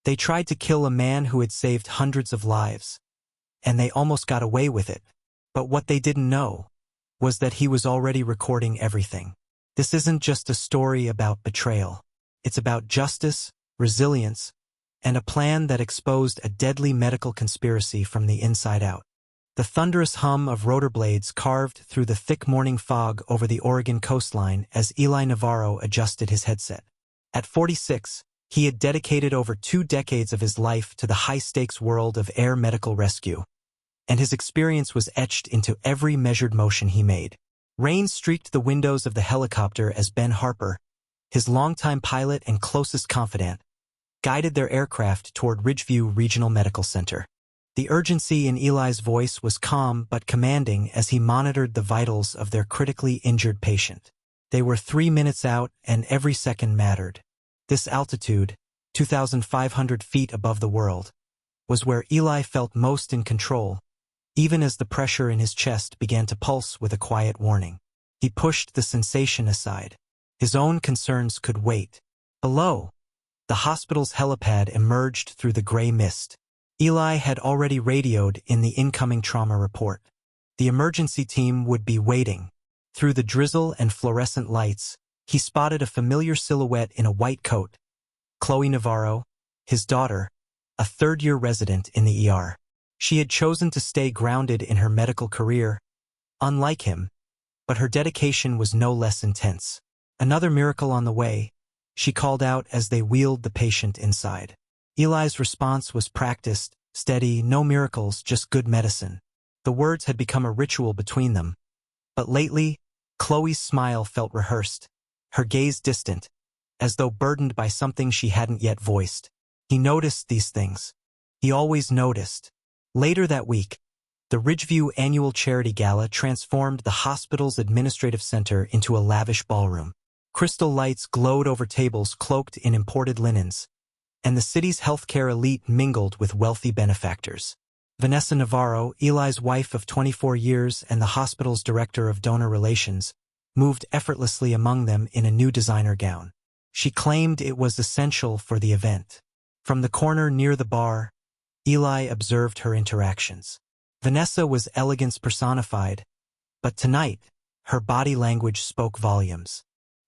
They tried to kill a man who had saved hundreds of lives, and they almost got away with it. But what they didn't know was that he was already recording everything. This isn't just a story about betrayal. It's about justice, resilience, and a plan that exposed a deadly medical conspiracy from the inside out. The thunderous hum of rotor blades carved through the thick morning fog over the Oregon coastline as Eli Navarro adjusted his headset. At 46, he had dedicated over 2 decades of his life to the high-stakes world of air medical rescue, and his experience was etched into every measured motion he made. Rain streaked the windows of the helicopter as Ben Harper, his longtime pilot and closest confidant, guided their aircraft toward Ridgeview Regional Medical Center. The urgency in Eli's voice was calm but commanding as he monitored the vitals of their critically injured patient. They were 3 minutes out, and every second mattered. This altitude, 2,500 feet above the world, was where Eli felt most in control, even as the pressure in his chest began to pulse with a quiet warning. He pushed the sensation aside. His own concerns could wait. Below, the hospital's helipad emerged through the gray mist. Eli had already radioed in the incoming trauma report. The emergency team would be waiting. Through the drizzle and fluorescent lights, he spotted a familiar silhouette in a white coat. Chloe Navarro, his daughter, a third-year resident in the ER. She had chosen to stay grounded in her medical career, unlike him, but her dedication was no less intense. Another miracle on the way, she called out as they wheeled the patient inside. Eli's response was practiced, steady, no miracles, just good medicine. The words had become a ritual between them. But lately, Chloe's smile felt rehearsed, her gaze distant, as though burdened by something she hadn't yet voiced. He noticed these things. He always noticed. Later that week, the Ridgeview Annual Charity Gala transformed the hospital's administrative center into a lavish ballroom. Crystal lights glowed over tables cloaked in imported linens, and the city's healthcare elite mingled with wealthy benefactors. Vanessa Navarro, Eli's wife of 24 years and the hospital's director of donor relations, moved effortlessly among them in a new designer gown. She claimed it was essential for the event. From the corner near the bar, Eli observed her interactions. Vanessa was elegance personified, but tonight, her body language spoke volumes.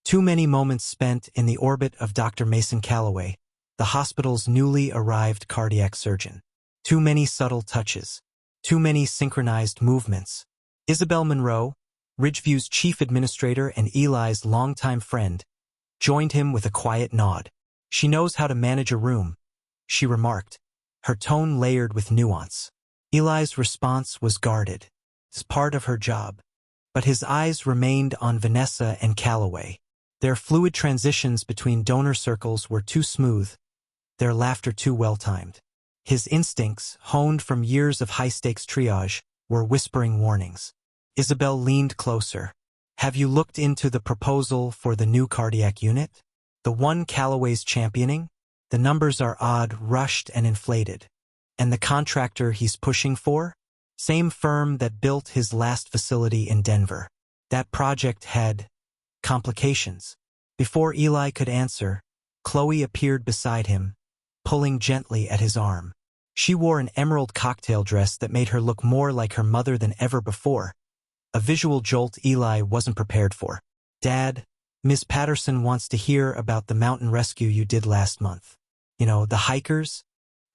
Too many moments spent in the orbit of Dr. Mason Calloway, the hospital's newly arrived cardiac surgeon. Too many subtle touches. Too many synchronized movements. Isabel Monroe, Ridgeview's chief administrator and Eli's longtime friend, joined him with a quiet nod. She knows how to manage a room, she remarked, her tone layered with nuance. Eli's response was guarded. It's part of her job. But his eyes remained on Vanessa and Calloway. Their fluid transitions between donor circles were too smooth, their laughter too well-timed. His instincts, honed from years of high-stakes triage, were whispering warnings. Isabel leaned closer. Have you looked into the proposal for the new cardiac unit? The one Calloway's championing? The numbers are odd, rushed, and inflated. And the contractor he's pushing for? Same firm that built his last facility in Denver. That project had complications. Before Eli could answer, Chloe appeared beside him, pulling gently at his arm. She wore an emerald cocktail dress that made her look more like her mother than ever before, a visual jolt Eli wasn't prepared for. Dad, Ms. Patterson wants to hear about the mountain rescue you did last month. You know, the hikers?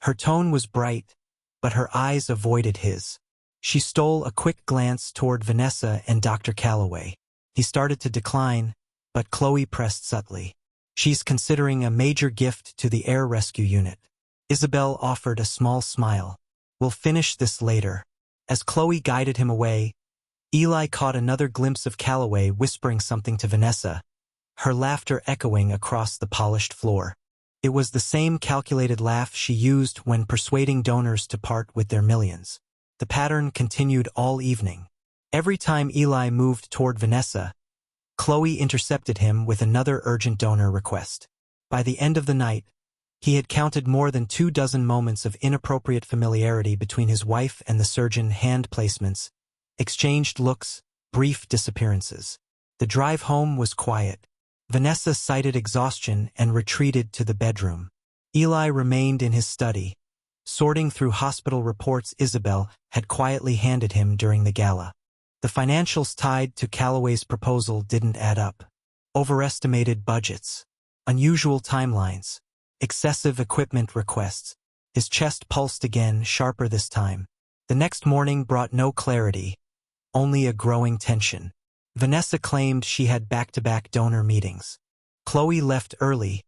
Her tone was bright, but her eyes avoided his. She stole a quick glance toward Vanessa and Dr. Calloway. He started to decline, but Chloe pressed subtly. She's considering a major gift to the air rescue unit. Isabel offered a small smile. We'll finish this later. As Chloe guided him away, Eli caught another glimpse of Calloway whispering something to Vanessa, her laughter echoing across the polished floor. It was the same calculated laugh she used when persuading donors to part with their millions. The pattern continued all evening. Every time Eli moved toward Vanessa, Chloe intercepted him with another urgent donor request. By the end of the night, he had counted more than 24 moments of inappropriate familiarity between his wife and the surgeon, hand placements, exchanged looks, brief disappearances. The drive home was quiet. Vanessa cited exhaustion and retreated to the bedroom. Eli remained in his study, sorting through hospital reports Isabel had quietly handed him during the gala. The financials tied to Calloway's proposal didn't add up. Overestimated budgets, unusual timelines, excessive equipment requests. His chest pulsed again, sharper this time. The next morning brought no clarity, only a growing tension. Vanessa claimed she had back-to-back donor meetings. Chloe left early,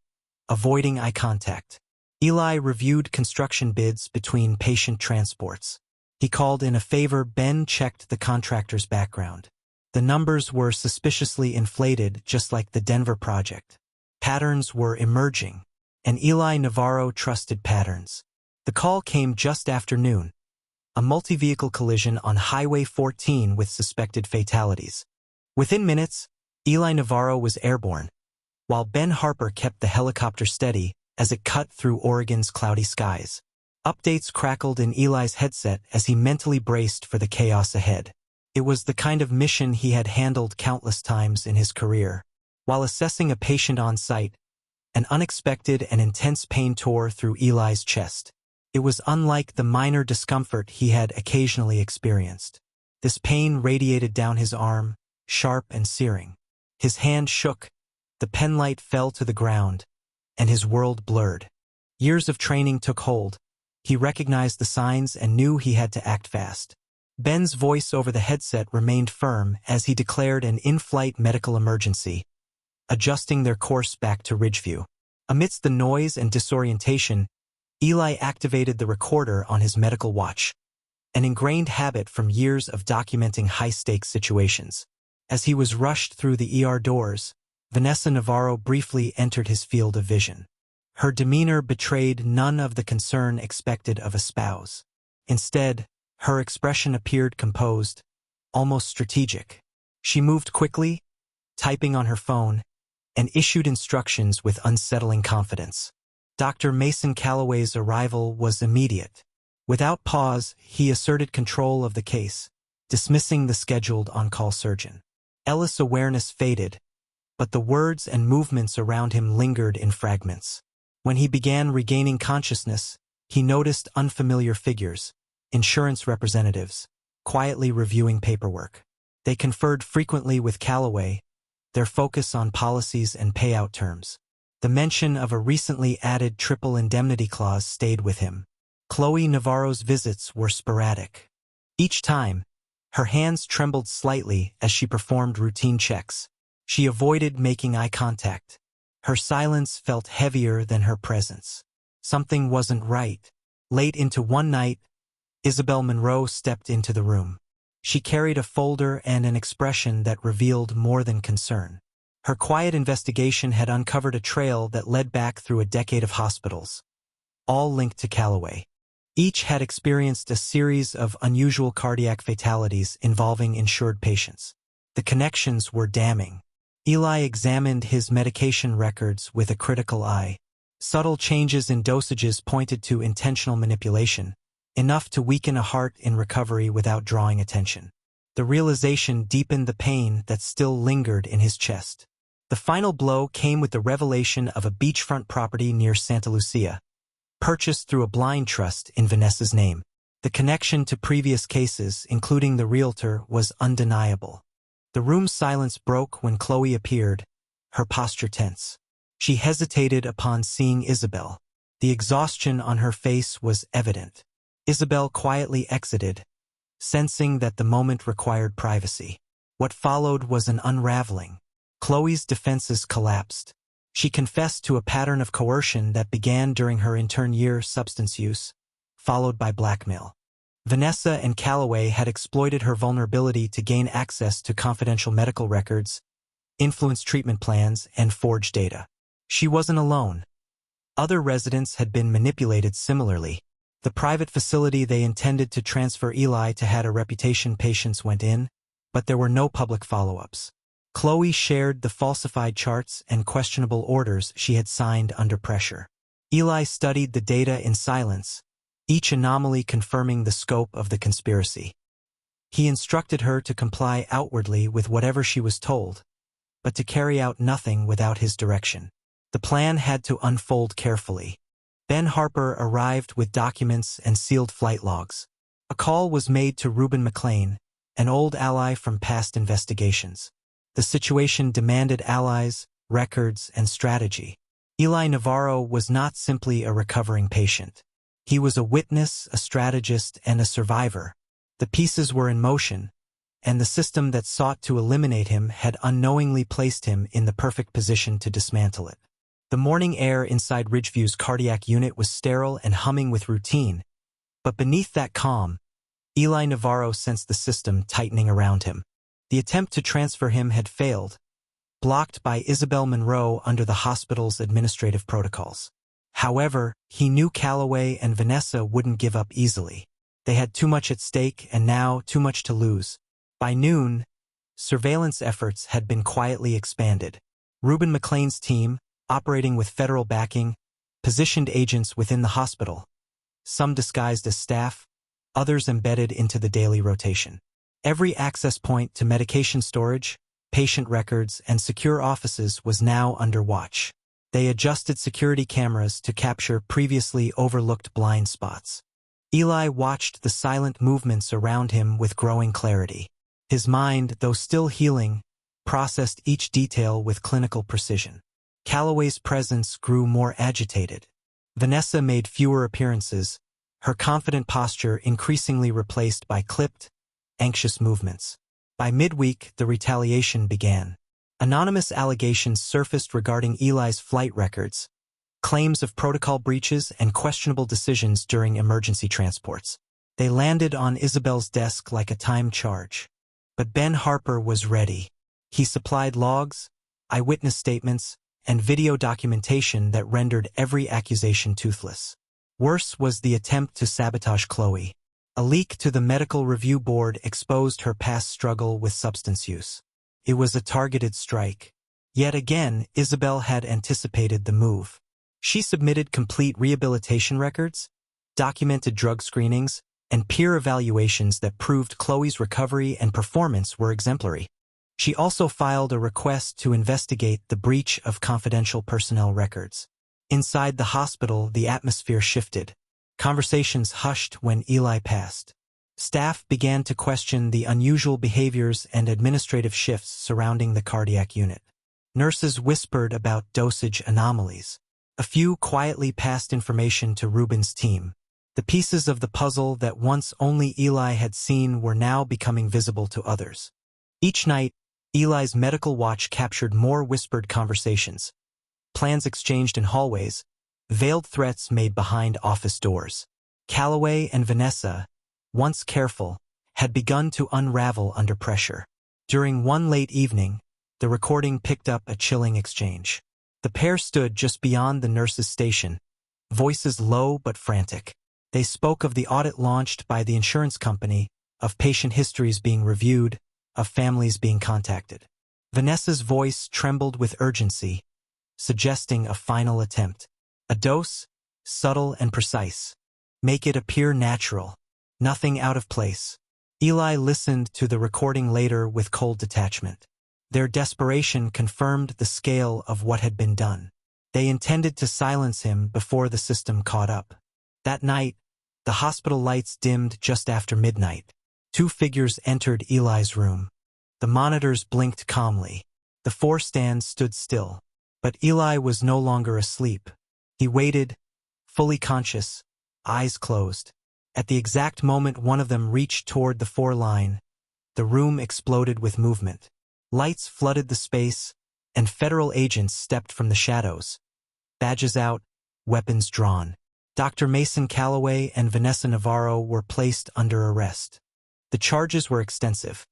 avoiding eye contact. Eli reviewed construction bids between patient transports. He called in a favor. Ben checked the contractor's background. The numbers were suspiciously inflated, just like the Denver project. Patterns were emerging, and Eli Navarro trusted patterns. The call came just after noon. A multi-vehicle collision on Highway 14 with suspected fatalities. Within minutes, Eli Navarro was airborne, while Ben Harper kept the helicopter steady as it cut through Oregon's cloudy skies. Updates crackled in Eli's headset as he mentally braced for the chaos ahead. It was the kind of mission he had handled countless times in his career. While assessing a patient on site, an unexpected and intense pain tore through Eli's chest. It was unlike the minor discomfort he had occasionally experienced. This pain radiated down his arm, sharp and searing. His hand shook, the penlight fell to the ground, and his world blurred. Years of training took hold. He recognized the signs and knew he had to act fast. Ben's voice over the headset remained firm as he declared an in-flight medical emergency, adjusting their course back to Ridgeview. Amidst the noise and disorientation, Eli activated the recorder on his medical watch, an ingrained habit from years of documenting high-stakes situations. As he was rushed through the ER doors, Vanessa Navarro briefly entered his field of vision. Her demeanor betrayed none of the concern expected of a spouse. Instead, her expression appeared composed, almost strategic. She moved quickly, typing on her phone, and issued instructions with unsettling confidence. Dr. Mason Calloway's arrival was immediate. Without pause, he asserted control of the case, dismissing the scheduled on-call surgeon. Ellis' awareness faded, but the words and movements around him lingered in fragments. When he began regaining consciousness, he noticed unfamiliar figures, insurance representatives, quietly reviewing paperwork. They conferred frequently with Calloway, their focus on policies and payout terms. The mention of a recently added triple indemnity clause stayed with him. Chloe Navarro's visits were sporadic. Each time, her hands trembled slightly as she performed routine checks. She avoided making eye contact. Her silence felt heavier than her presence. Something wasn't right. Late into one night, Isabel Monroe stepped into the room. She carried a folder and an expression that revealed more than concern. Her quiet investigation had uncovered a trail that led back through a decade of hospitals, all linked to Calloway. Each had experienced a series of unusual cardiac fatalities involving insured patients. The connections were damning. Eli examined his medication records with a critical eye. Subtle changes in dosages pointed to intentional manipulation, enough to weaken a heart in recovery without drawing attention. The realization deepened the pain that still lingered in his chest. The final blow came with the revelation of a beachfront property near Santa Lucia, purchased through a blind trust in Vanessa's name. The connection to previous cases, including the realtor, was undeniable. The room's silence broke when Chloe appeared, her posture tense. She hesitated upon seeing Isabel. The exhaustion on her face was evident. Isabel quietly exited, sensing that the moment required privacy. What followed was an unraveling. Chloe's defenses collapsed. She confessed to a pattern of coercion that began during her intern year substance use, followed by blackmail. Vanessa and Calloway had exploited her vulnerability to gain access to confidential medical records, influence treatment plans, and forge data. She wasn't alone. Other residents had been manipulated similarly. The private facility they intended to transfer Eli to had a reputation. Patients went in, but there were no public follow-ups. Chloe shared the falsified charts and questionable orders she had signed under pressure. Eli studied the data in silence, each anomaly confirming the scope of the conspiracy. He instructed her to comply outwardly with whatever she was told, but to carry out nothing without his direction. The plan had to unfold carefully. Ben Harper arrived with documents and sealed flight logs. A call was made to Reuben McLean, an old ally from past investigations. The situation demanded allies, records, and strategy. Eli Navarro was not simply a recovering patient. He was a witness, a strategist, and a survivor. The pieces were in motion, and the system that sought to eliminate him had unknowingly placed him in the perfect position to dismantle it. The morning air inside Ridgeview's cardiac unit was sterile and humming with routine, but beneath that calm, Eli Navarro sensed the system tightening around him. The attempt to transfer him had failed, blocked by Isabel Monroe under the hospital's administrative protocols. However, he knew Calloway and Vanessa wouldn't give up easily. They had too much at stake and now too much to lose. By noon, surveillance efforts had been quietly expanded. Reuben McLean's team, operating with federal backing, positioned agents within the hospital, some disguised as staff, others embedded into the daily rotation. Every access point to medication storage, patient records, and secure offices was now under watch. They adjusted security cameras to capture previously overlooked blind spots. Eli watched the silent movements around him with growing clarity. His mind, though still healing, processed each detail with clinical precision. Calloway's presence grew more agitated. Vanessa made fewer appearances, her confident posture increasingly replaced by clipped, anxious movements. By midweek, the retaliation began. Anonymous allegations surfaced regarding Eli's flight records, claims of protocol breaches, and questionable decisions during emergency transports. They landed on Isabel's desk like a timed charge. But Ben Harper was ready. He supplied logs, eyewitness statements, and video documentation that rendered every accusation toothless. Worse was the attempt to sabotage Chloe. A leak to the medical review board exposed her past struggle with substance use. It was a targeted strike. Yet again, Isabel had anticipated the move. She submitted complete rehabilitation records, documented drug screenings, and peer evaluations that proved Chloe's recovery and performance were exemplary. She also filed a request to investigate the breach of confidential personnel records. Inside the hospital, the atmosphere shifted. Conversations hushed when Eli passed. Staff began to question the unusual behaviors and administrative shifts surrounding the cardiac unit. Nurses whispered about dosage anomalies. A few quietly passed information to Reuben's team. The pieces of the puzzle that once only Eli had seen were now becoming visible to others. Each night, Eli's medical watch captured more whispered conversations, plans exchanged in hallways, veiled threats made behind office doors. Calloway and Vanessa, once careful, had begun to unravel under pressure. During one late evening, the recording picked up a chilling exchange. The pair stood just beyond the nurse's station, voices low but frantic. They spoke of the audit launched by the insurance company, of patient histories being reviewed, of families being contacted. Vanessa's voice trembled with urgency, suggesting a final attempt. A dose, subtle and precise. Make it appear natural. Nothing out of place. Eli listened to the recording later with cold detachment. Their desperation confirmed the scale of what had been done. They intended to silence him before the system caught up. That night, the hospital lights dimmed just after midnight. Two figures entered Eli's room. The monitors blinked calmly. The four stands stood still. But Eli was no longer asleep. He waited, fully conscious, eyes closed. At the exact moment one of them reached toward the four line, the room exploded with movement. Lights flooded the space, and federal agents stepped from the shadows. Badges out, weapons drawn. Dr. Mason Calloway and Vanessa Navarro were placed under arrest. The charges were extensive: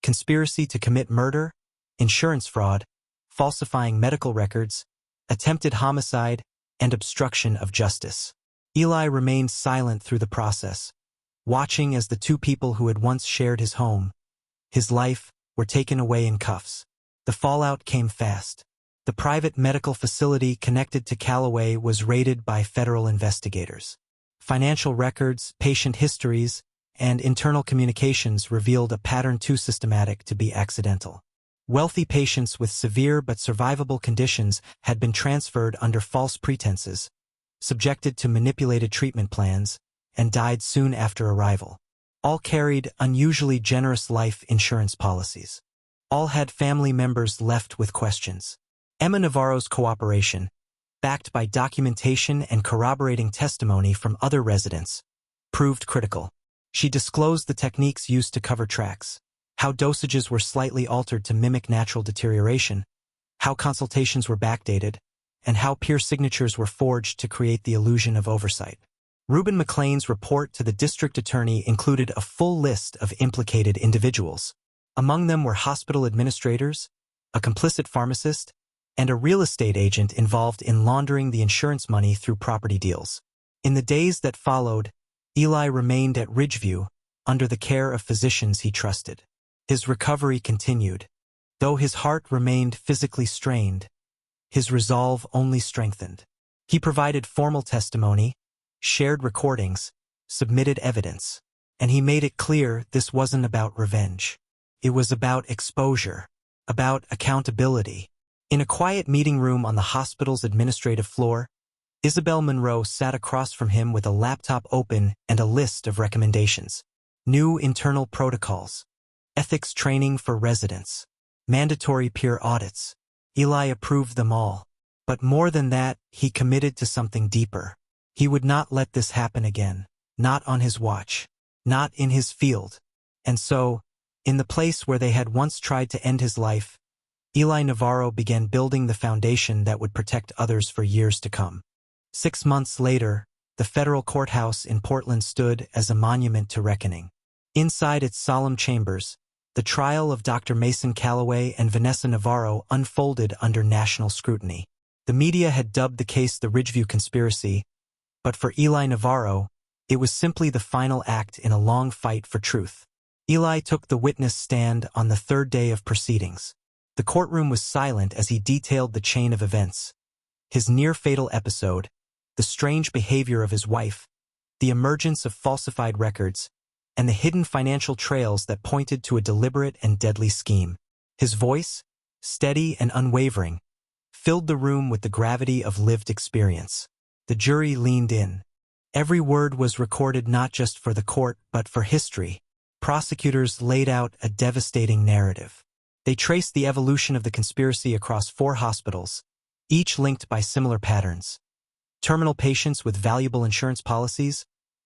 conspiracy to commit murder, insurance fraud, falsifying medical records, attempted homicide, and obstruction of justice. Eli remained silent through the process, watching as the two people who had once shared his home, his life, were taken away in cuffs. The fallout came fast. The private medical facility connected to Calloway was raided by federal investigators. Financial records, patient histories, and internal communications revealed a pattern too systematic to be accidental. Wealthy patients with severe but survivable conditions had been transferred under false pretenses, subjected to manipulated treatment plans, and died soon after arrival. All carried unusually generous life insurance policies. All had family members left with questions. Emma Navarro's cooperation, backed by documentation and corroborating testimony from other residents, proved critical. She disclosed the techniques used to cover tracks, how dosages were slightly altered to mimic natural deterioration, how consultations were backdated, and how peer signatures were forged to create the illusion of oversight. Reuben McLean's report to the district attorney included a full list of implicated individuals. Among them were hospital administrators, a complicit pharmacist, and a real estate agent involved in laundering the insurance money through property deals. In the days that followed, Eli remained at Ridgeview under the care of physicians he trusted. His recovery continued. Though his heart remained physically strained, his resolve only strengthened. He provided formal testimony, shared recordings, submitted evidence, and he made it clear this wasn't about revenge. It was about exposure, about accountability. In a quiet meeting room on the hospital's administrative floor, Isabel Monroe sat across from him with a laptop open and a list of recommendations. New internal protocols, ethics training for residents, mandatory peer audits. Eli approved them all. But more than that, he committed to something deeper. He would not let this happen again, not on his watch, not in his field. And so, in the place where they had once tried to end his life, Eli Navarro began building the foundation that would protect others for years to come. 6 months later, the federal courthouse in Portland stood as a monument to reckoning. Inside its solemn chambers, the trial of Dr. Mason Calloway and Vanessa Navarro unfolded under national scrutiny. The media had dubbed the case the Ridgeview Conspiracy, but for Eli Navarro, it was simply the final act in a long fight for truth. Eli took the witness stand on the third day of proceedings. The courtroom was silent as he detailed the chain of events. His near-fatal episode, the strange behavior of his wife, the emergence of falsified records, and the hidden financial trails that pointed to a deliberate and deadly scheme. His voice, steady and unwavering, filled the room with the gravity of lived experience. The jury leaned in. Every word was recorded not just for the court but for history. Prosecutors laid out a devastating narrative. They traced the evolution of the conspiracy across 4 hospitals, each linked by similar patterns. Terminal patients with valuable insurance policies,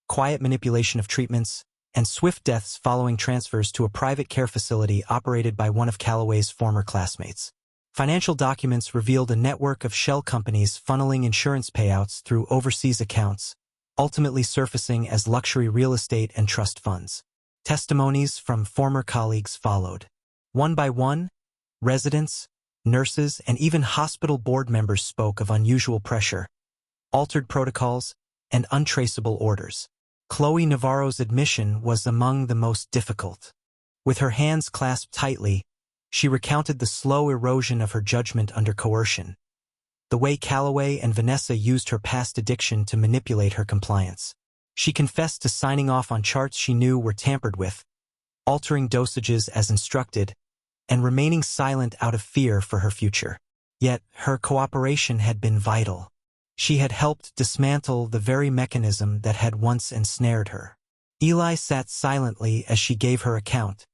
quiet manipulation of treatments, and swift deaths following transfers to a private care facility operated by one of Calloway's former classmates. Financial documents revealed a network of shell companies funneling insurance payouts through overseas accounts, ultimately surfacing as luxury real estate and trust funds. Testimonies from former colleagues followed. One by one, residents, nurses, and even hospital board members spoke of unusual pressure, altered protocols, and untraceable orders. Chloe Navarro's admission was among the most difficult. With her hands clasped tightly, she recounted the slow erosion of her judgment under coercion, the way Calloway and Vanessa used her past addiction to manipulate her compliance. She confessed to signing off on charts she knew were tampered with, altering dosages as instructed, and remaining silent out of fear for her future. Yet, her cooperation had been vital. She had helped dismantle the very mechanism that had once ensnared her. Eli sat silently as she gave her account,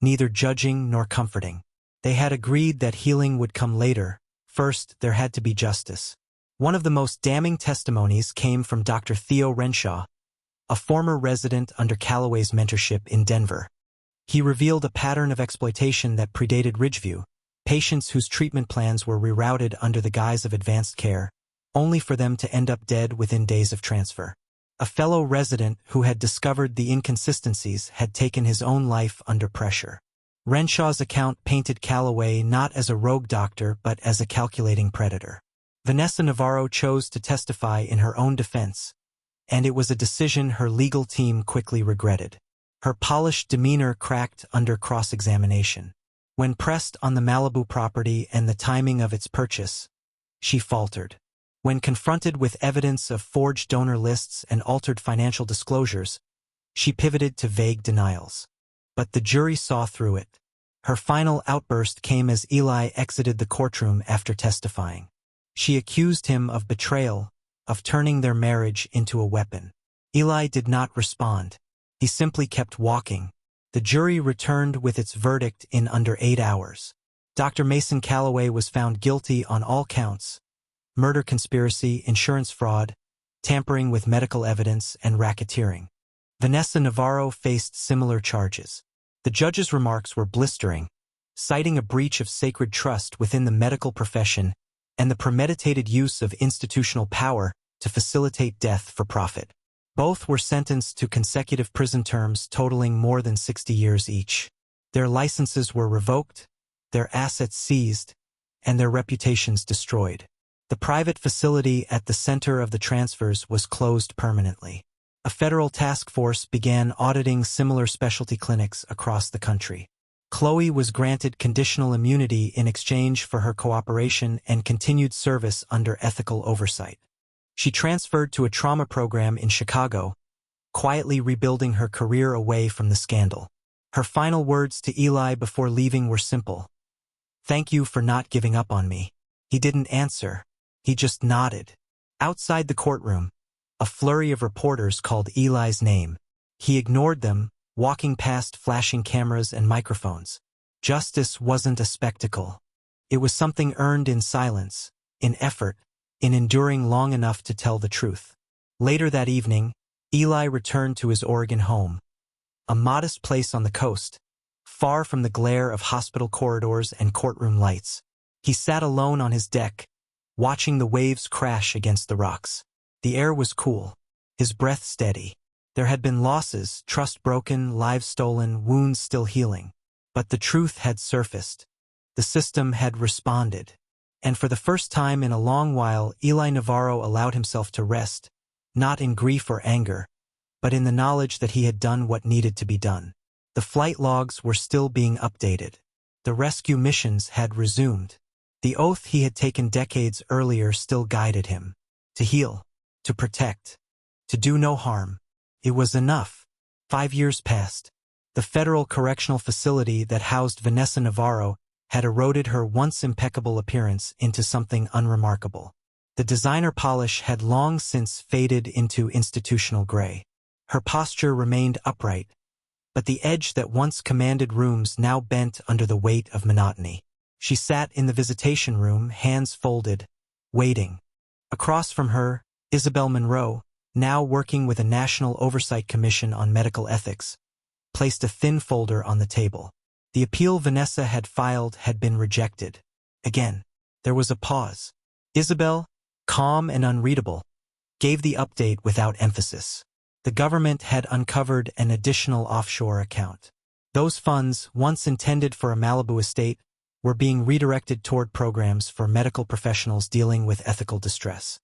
neither judging nor comforting. They had agreed that healing would come later. First, there had to be justice. One of the most damning testimonies came from Dr. Theo Renshaw, a former resident under Calloway's mentorship in Denver. He revealed a pattern of exploitation that predated Ridgeview, patients whose treatment plans were rerouted under the guise of advanced care, only for them to end up dead within days of transfer. A fellow resident who had discovered the inconsistencies had taken his own life under pressure. Renshaw's account painted Calloway not as a rogue doctor but as a calculating predator. Vanessa Navarro chose to testify in her own defense, and it was a decision her legal team quickly regretted. Her polished demeanor cracked under cross-examination. When pressed on the Malibu property and the timing of its purchase, she faltered. When confronted with evidence of forged donor lists and altered financial disclosures, she pivoted to vague denials. But the jury saw through it. Her final outburst came as Eli exited the courtroom after testifying. She accused him of betrayal, of turning their marriage into a weapon. Eli did not respond. He simply kept walking. The jury returned with its verdict in under 8 hours. Dr. Mason Calloway was found guilty on all counts: murder conspiracy, insurance fraud, tampering with medical evidence, and racketeering. Vanessa Navarro faced similar charges. The judge's remarks were blistering, citing a breach of sacred trust within the medical profession and the premeditated use of institutional power to facilitate death for profit. Both were sentenced to consecutive prison terms totaling more than 60 years each. Their licenses were revoked, their assets seized, and their reputations destroyed. The private facility at the center of the transfers was closed permanently. A federal task force began auditing similar specialty clinics across the country. Chloe was granted conditional immunity in exchange for her cooperation and continued service under ethical oversight. She transferred to a trauma program in Chicago, quietly rebuilding her career away from the scandal. Her final words to Eli before leaving were simple: "Thank you for not giving up on me." He didn't answer. He just nodded. Outside the courtroom, a flurry of reporters called Eli's name. He ignored them, walking past flashing cameras and microphones. Justice wasn't a spectacle. It was something earned in silence, in effort, in enduring long enough to tell the truth. Later that evening, Eli returned to his Oregon home, a modest place on the coast, far from the glare of hospital corridors and courtroom lights. He sat alone on his deck, watching the waves crash against the rocks. The air was cool, his breath steady. There had been losses, trust broken, lives stolen, wounds still healing. But the truth had surfaced. The system had responded. And for the first time in a long while, Eli Navarro allowed himself to rest, not in grief or anger, but in the knowledge that he had done what needed to be done. The flight logs were still being updated. The rescue missions had resumed. The oath he had taken decades earlier still guided him. To heal, to protect, to do no harm. It was enough. 5 years passed. The federal correctional facility that housed Vanessa Navarro had eroded her once impeccable appearance into something unremarkable. The designer polish had long since faded into institutional gray. Her posture remained upright, but the edge that once commanded rooms now bent under the weight of monotony. She sat in the visitation room, hands folded, waiting. Across from her, Isabel Monroe, now working with a National Oversight Commission on Medical Ethics, placed a thin folder on the table. The appeal Vanessa had filed had been rejected. Again, there was a pause. Isabel, calm and unreadable, gave the update without emphasis. The government had uncovered an additional offshore account. Those funds, once intended for a Malibu estate, were being redirected toward programs for medical professionals dealing with ethical distress.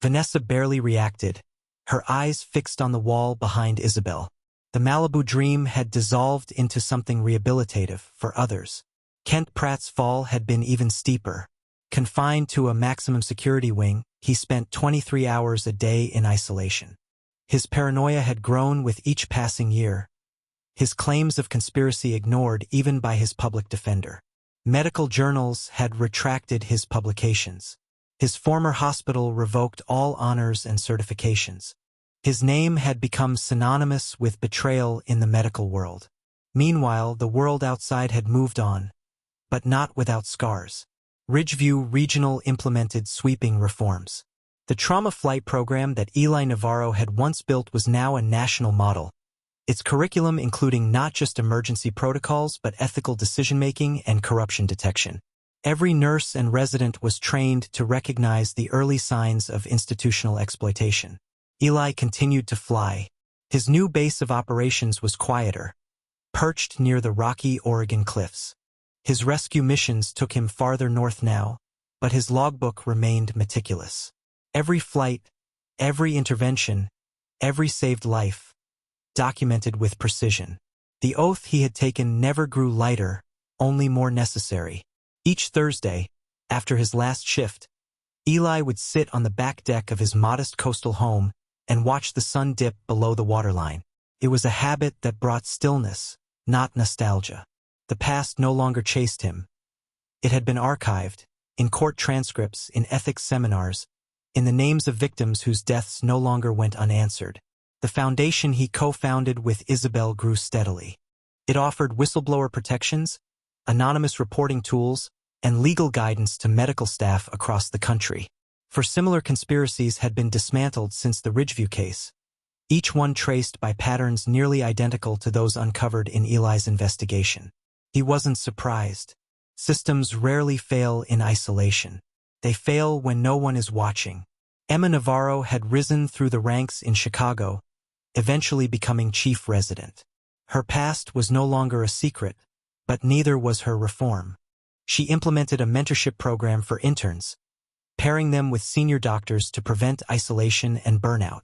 Vanessa barely reacted, her eyes fixed on the wall behind Isabel. The Malibu dream had dissolved into something rehabilitative for others. Kent Pratt's fall had been even steeper. Confined to a maximum security wing, he spent 23 hours a day in isolation. His paranoia had grown with each passing year, his claims of conspiracy ignored even by his public defender. Medical journals had retracted his publications. His former hospital revoked all honors and certifications. His name had become synonymous with betrayal in the medical world. Meanwhile, the world outside had moved on, but not without scars. Ridgeview Regional implemented sweeping reforms. The trauma flight program that Eli Navarro had once built was now a national model, its curriculum including not just emergency protocols but ethical decision-making and corruption detection. Every nurse and resident was trained to recognize the early signs of institutional exploitation. Eli continued to fly. His new base of operations was quieter, perched near the rocky Oregon cliffs. His rescue missions took him farther north now, but his logbook remained meticulous. Every flight, every intervention, every saved life, documented with precision. The oath he had taken never grew lighter, only more necessary. Each Thursday, after his last shift, Eli would sit on the back deck of his modest coastal home and watch the sun dip below the waterline. It was a habit that brought stillness, not nostalgia. The past no longer chased him. It had been archived, in court transcripts, in ethics seminars, in the names of victims whose deaths no longer went unanswered. The foundation he co-founded with Isabel grew steadily. It offered whistleblower protections, anonymous reporting tools, and legal guidance to medical staff across the country. For similar conspiracies had been dismantled since the Ridgeview case, each one traced by patterns nearly identical to those uncovered in Eli's investigation. He wasn't surprised. Systems rarely fail in isolation. They fail when no one is watching. Emma Navarro had risen through the ranks in Chicago, eventually becoming chief resident. Her past was no longer a secret, but neither was her reform. She implemented a mentorship program for interns, pairing them with senior doctors to prevent isolation and burnout.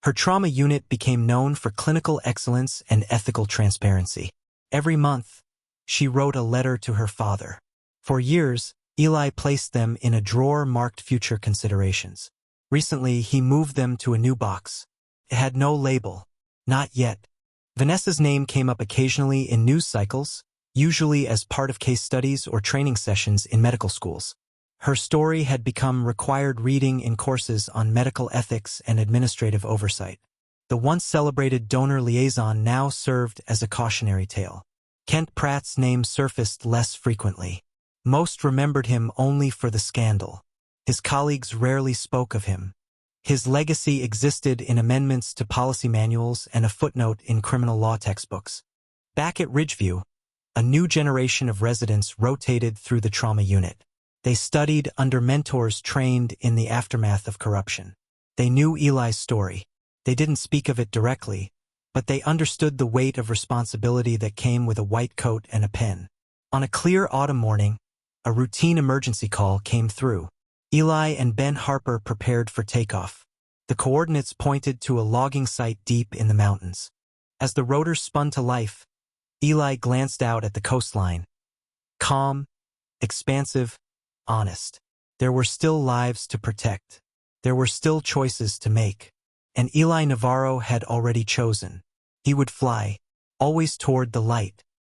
Her trauma unit became known for clinical excellence and ethical transparency. Every month, she wrote a letter to her father. For years, Eli placed them in a drawer marked future considerations. Recently, he moved them to a new box. It had no label. Not yet. Vanessa's name came up occasionally in news cycles, usually as part of case studies or training sessions in medical schools. Her story had become required reading in courses on medical ethics and administrative oversight. The once celebrated donor liaison now served as a cautionary tale. Kent Pratt's name surfaced less frequently. Most remembered him only for the scandal. His colleagues rarely spoke of him. His legacy existed in amendments to policy manuals and a footnote in criminal law textbooks. Back at Ridgeview, a new generation of residents rotated through the trauma unit. They studied under mentors trained in the aftermath of corruption. They knew Eli's story. They didn't speak of it directly, but they understood the weight of responsibility that came with a white coat and a pen. On a clear autumn morning, a routine emergency call came through. Eli and Ben Harper prepared for takeoff. The coordinates pointed to a logging site deep in the mountains. As the rotors spun to life, Eli glanced out at the coastline. Calm, expansive, honest. There were still lives to protect. There were still choices to make. And Eli Navarro had already chosen. He would fly, always toward the light.